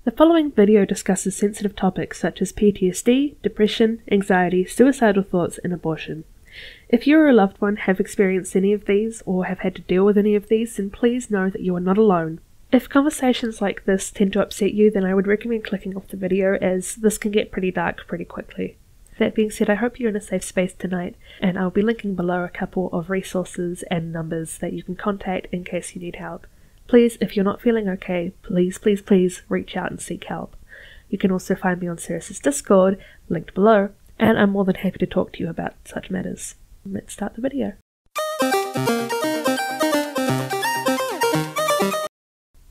The following video discusses sensitive topics such as PTSD, depression, anxiety, suicidal thoughts, and abortion. If you or a loved one have experienced any of these or have had to deal with any of these, then please know that you are not alone. If conversations like this tend to upset you, then I would recommend clicking off the video, as this can get pretty dark pretty quickly. That being said, I hope you're in a safe space tonight, and I'll be linking below a couple of resources and numbers that you can contact in case you need help. Please, if you're not feeling okay, please reach out and seek help. You can also find me on Cirrus's Discord, linked below, and I'm more than happy to talk to you about such matters. Let's start the video.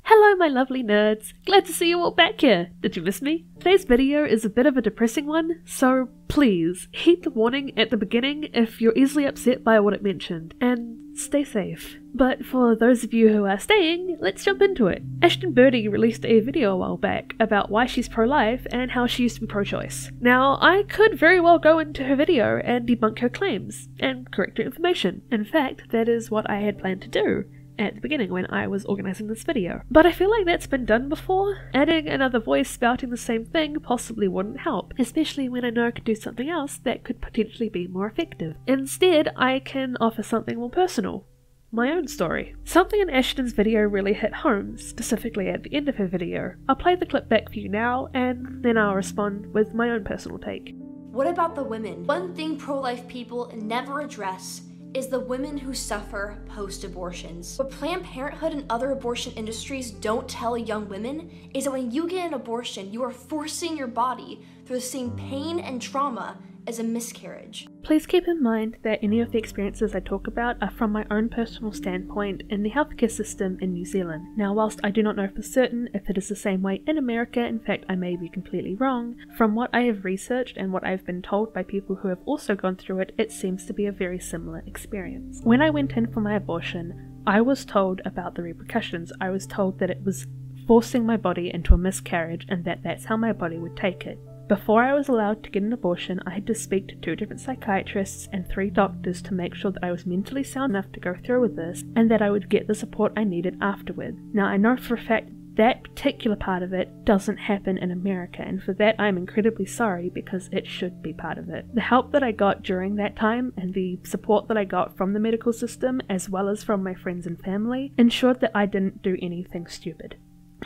Hello my lovely nerds, glad to see you all back here. Did you miss me? Today's video is a bit of a depressing one, so please heed the warning at the beginning if you're easily upset by what it mentioned, and stay safe. But for those of you who are staying, let's jump into it. AshtonBirdie released a video a while back about why she's pro-life and how she used to be pro-choice. Now, I could very well go into her video and debunk her claims, and correct her information. In fact, that is what I had planned to do at the beginning when I was organising this video. But I feel like that's been done before. Adding another voice spouting the same thing possibly wouldn't help, especially when I know I could do something else that could potentially be more effective. Instead, I can offer something more personal. My own story. Something in Ashton's video really hit home, specifically at the end of her video. I'll play the clip back for you now, and then I'll respond with my own personal take. What about the women? One thing pro-life people never address is the women who suffer post-abortions. What Planned Parenthood and other abortion industries don't tell young women is that when you get an abortion, you are forcing your body through the same pain and trauma as a miscarriage. Please keep in mind that any of the experiences I talk about are from my own personal standpoint in the healthcare system in New Zealand. Now, whilst I do not know for certain if it is the same way in America, in fact I may be completely wrong, from what I have researched and what I've been told by people who have also gone through it, it seems to be a very similar experience. When I went in for my abortion, I was told about the repercussions. I was told that it was forcing my body into a miscarriage and that that's how my body would take it. Before I was allowed to get an abortion, I had to speak to 2 different psychiatrists and 3 doctors to make sure that I was mentally sound enough to go through with this and that I would get the support I needed afterward. Now, I know for a fact that particular part of it doesn't happen in America, and for that I'm incredibly sorry because it should be part of it. The help that I got during that time and the support that I got from the medical system as well as from my friends and family ensured that I didn't do anything stupid.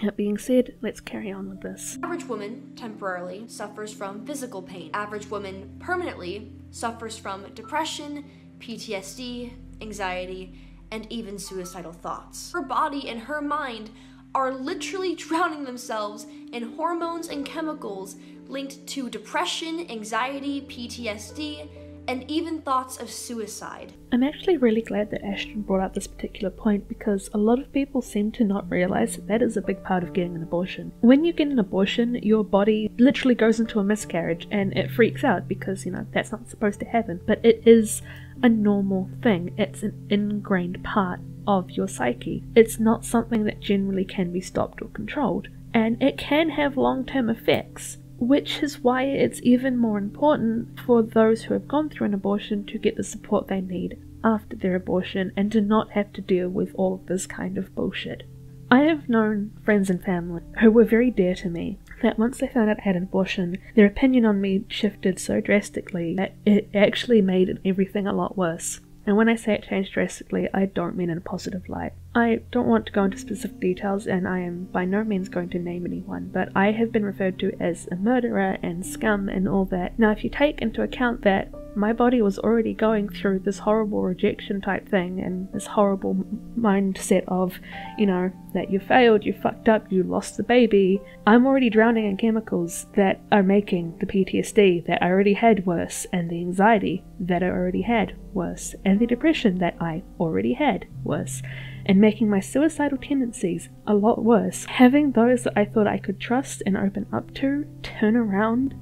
That being said, let's carry on with this. Average woman temporarily suffers from physical pain. Average woman permanently suffers from depression, PTSD, anxiety, and even suicidal thoughts. Her body and her mind are literally drowning themselves in hormones and chemicals linked to depression, anxiety, PTSD, and even thoughts of suicide. I'm actually really glad that Ashton brought up this particular point because a lot of people seem to not realize that that is a big part of getting an abortion. When you get an abortion, your body literally goes into a miscarriage and it freaks out because, you know, that's not supposed to happen. But it is a normal thing. It's an ingrained part of your psyche. It's not something that generally can be stopped or controlled. And it can have long-term effects, which is why it's even more important for those who have gone through an abortion to get the support they need after their abortion and to not have to deal with all of this kind of bullshit. I have known friends and family who were very dear to me that once they found out I had an abortion, their opinion on me shifted so drastically that it actually made everything a lot worse. And when I say it changed drastically, I don't mean in a positive light. I don't want to go into specific details, and I am by no means going to name anyone, but I have been referred to as a murderer and scum and all that. Now, if you take into account that my body was already going through this horrible rejection type thing and this horrible mindset of, you know, that you failed, you fucked up, you lost the baby, I'm already drowning in chemicals that are making the PTSD that I already had worse, and the anxiety that I already had worse, and the depression that I already had worse, and making my suicidal tendencies a lot worse. Having those that I thought I could trust and open up to turn around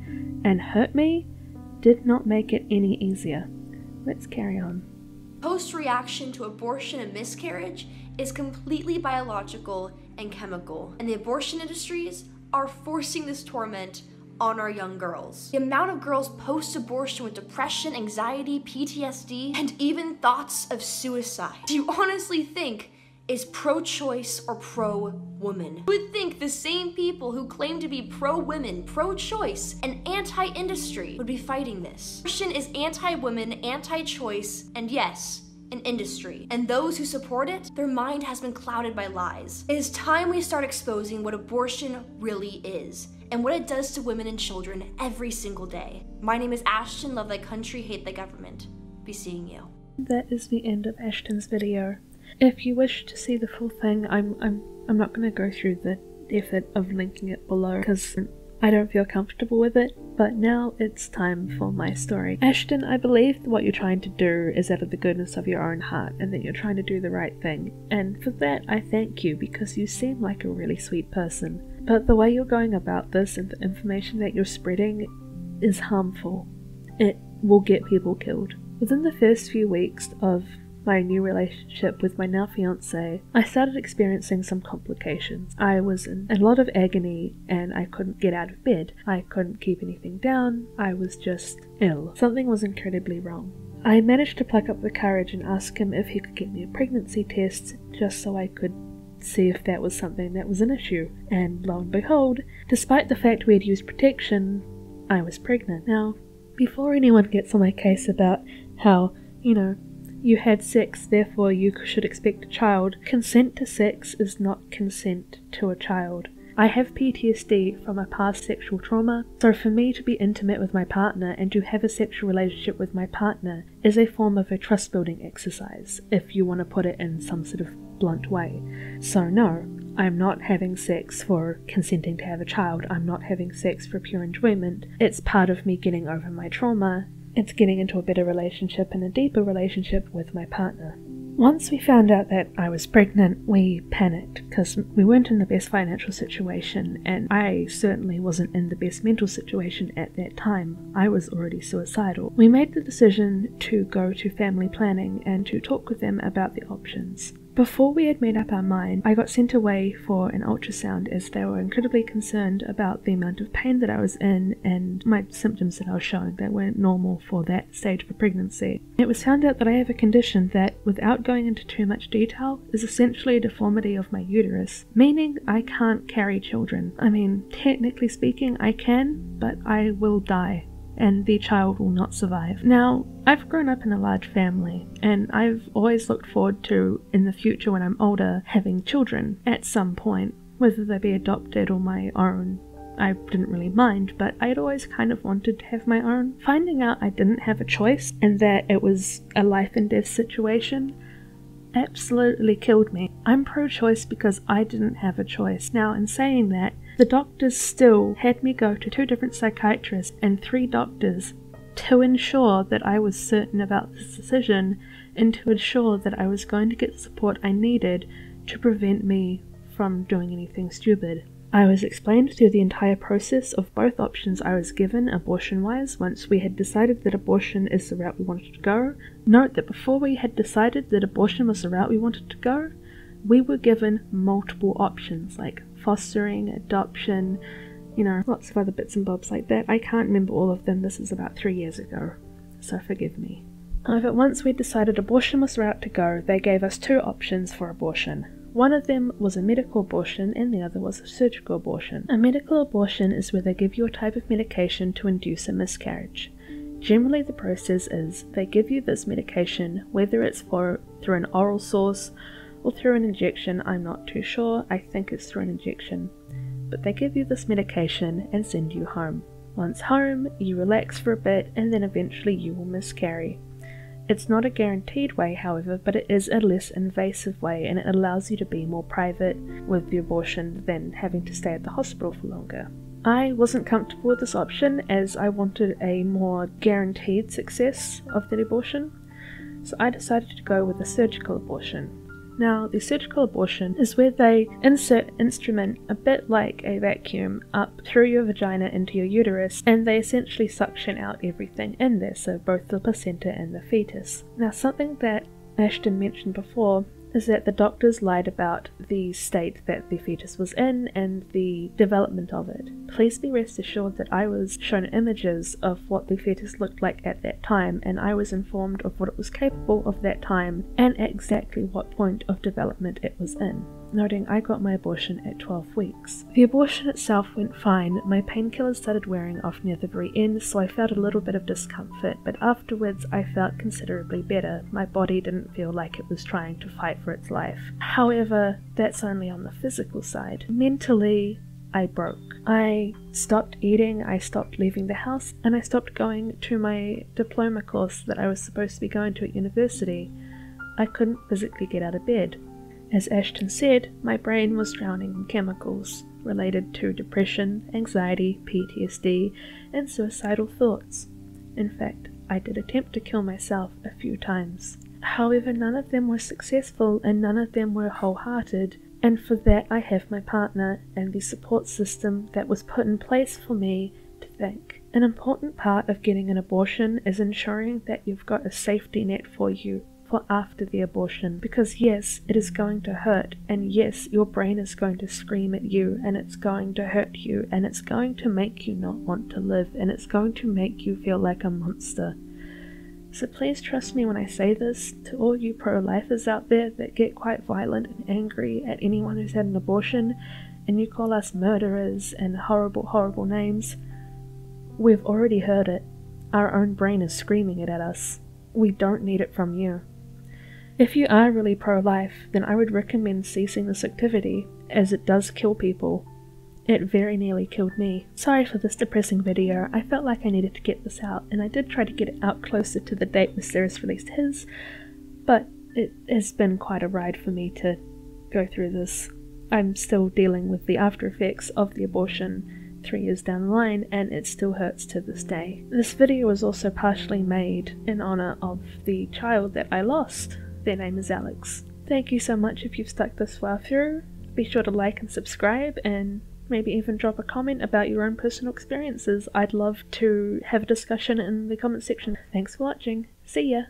and hurt me did not make it any easier. Let's carry on. Post-reaction to abortion and miscarriage is completely biological and chemical, and the abortion industries are forcing this torment on our young girls. The amount of girls post-abortion with depression, anxiety, PTSD, and even thoughts of suicide. Do you honestly think is pro-choice or pro-woman. You would think the same people who claim to be pro-women, pro-choice, and anti-industry would be fighting this. Abortion is anti-women, anti-choice, and yes, an industry. And those who support it, their mind has been clouded by lies. It is time we start exposing what abortion really is and what it does to women and children every single day. My name is Ashton, love thy country, hate thy government. Be seeing you. That is the end of Ashton's video. If you wish to see the full thing, I'm not going to go through the effort of linking it below because I don't feel comfortable with it, but now it's time for my story. Ashton, I believe what you're trying to do is out of the goodness of your own heart and that you're trying to do the right thing, and for that I thank you because you seem like a really sweet person. But the way you're going about this and the information that you're spreading is harmful. It will get people killed. Within the first few weeks of my new relationship with my now fiance, I started experiencing some complications. I was in a lot of agony and I couldn't get out of bed. I couldn't keep anything down. I was just ill. Something was incredibly wrong. I managed to pluck up the courage and ask him if he could get me a pregnancy test just so I could see if that was something that was an issue. And lo and behold, despite the fact we had used protection, I was pregnant. Now, before anyone gets on my case about how, you had sex, therefore you should expect a child, consent to sex is not consent to a child. I have PTSD from a past sexual trauma, so for me to be intimate with my partner and to have a sexual relationship with my partner is a form of a trust-building exercise, if you want to put it in some sort of blunt way. So no, I'm not having sex for consenting to have a child. I'm not having sex for pure enjoyment. It's part of me getting over my trauma. It's getting into a better relationship and a deeper relationship with my partner. Once we found out that I was pregnant, we panicked because we weren't in the best financial situation, and I certainly wasn't in the best mental situation at that time. I was already suicidal. We made the decision to go to family planning and to talk with them about the options. Before we had made up our mind, I got sent away for an ultrasound as they were incredibly concerned about the amount of pain that I was in and my symptoms that I was showing that weren't normal for that stage of a pregnancy. It was found out that I have a condition that, without going into too much detail, is essentially a deformity of my uterus, meaning I can't carry children. I mean, technically speaking, I can, but I will die, and the child will not survive. Now, I've grown up in a large family, and I've always looked forward to, in the future when I'm older, having children at some point, whether they be adopted or my own. I didn't really mind, but I'd always kind of wanted to have my own. Finding out I didn't have a choice and that it was a life and death situation absolutely killed me. I'm pro-choice because I didn't have a choice. Now, in saying that, the doctors still had me go to 2 different psychiatrists and 3 doctors to ensure that I was certain about this decision and to ensure that I was going to get the support I needed to prevent me from doing anything stupid. I was explained through the entire process of both options I was given abortion-wise once we had decided that abortion is the route we wanted to go. Note that before we had decided that abortion was the route we wanted to go, we were given multiple options like fostering, adoption, lots of other bits and bobs like that. I can't remember all of them. This is about 3 years ago, so forgive me. However, once we decided abortion was the route to go, they gave us 2 options for abortion. One of them was a medical abortion and the other was a surgical abortion. A medical abortion is where they give you a type of medication to induce a miscarriage. Generally the process is they give you this medication, whether it's through an oral source or through an injection. I'm not too sure. I think it's through an injection. But they give you this medication and send you home. Once home, you relax for a bit and then eventually you will miscarry. It's not a guaranteed way, however, but it is a less invasive way and it allows you to be more private with the abortion than having to stay at the hospital for longer. I wasn't comfortable with this option as I wanted a more guaranteed success of the abortion, so I decided to go with a surgical abortion. Now, the surgical abortion is where they insert an instrument a bit like a vacuum up through your vagina into your uterus, and they essentially suction out everything in there, so both the placenta and the fetus. Now, something that Ashton mentioned before is that the doctors lied about the state that the fetus was in and the development of it. Please be rest assured that I was shown images of what the fetus looked like at that time, and I was informed of what it was capable of that time and exactly what point of development it was in. Noting I got my abortion at 12 weeks. The abortion itself went fine. My painkillers started wearing off near the very end, so I felt a little bit of discomfort, but afterwards I felt considerably better. My body didn't feel like it was trying to fight for its life. However, that's only on the physical side. Mentally, I broke. I stopped eating, I stopped leaving the house, and I stopped going to my diploma course that I was supposed to be going to at university. I couldn't physically get out of bed. As Ashton said, my brain was drowning in chemicals related to depression, anxiety, PTSD, and suicidal thoughts. In fact, I did attempt to kill myself a few times. However, none of them were successful and none of them were wholehearted, and for that I have my partner and the support system that was put in place for me to thank. An important part of getting an abortion is ensuring that you've got a safety net for you for after the abortion, because yes, it is going to hurt, and yes, your brain is going to scream at you, and it's going to hurt you, and it's going to make you not want to live, and it's going to make you feel like a monster. So please trust me when I say this to all you pro-lifers out there that get quite violent and angry at anyone who's had an abortion, and you call us murderers and horrible, horrible names. We've already heard it. Our own brain is screaming it at us. We don't need it from you. If you are really pro-life, then I would recommend ceasing this activity, as it does kill people. It very nearly killed me. Sorry for this depressing video, I felt like I needed to get this out, and I did try to get it out closer to the date Viserys released his, but it has been quite a ride for me to go through this. I'm still dealing with the after effects of the abortion 3 years down the line, and it still hurts to this day. This video was also partially made in honor of the child that I lost. Their name is Alex. Thank you so much if you've stuck this far through. Be sure to like and subscribe, and maybe even drop a comment about your own personal experiences. I'd love to have a discussion in the comment section. Thanks for watching. See ya!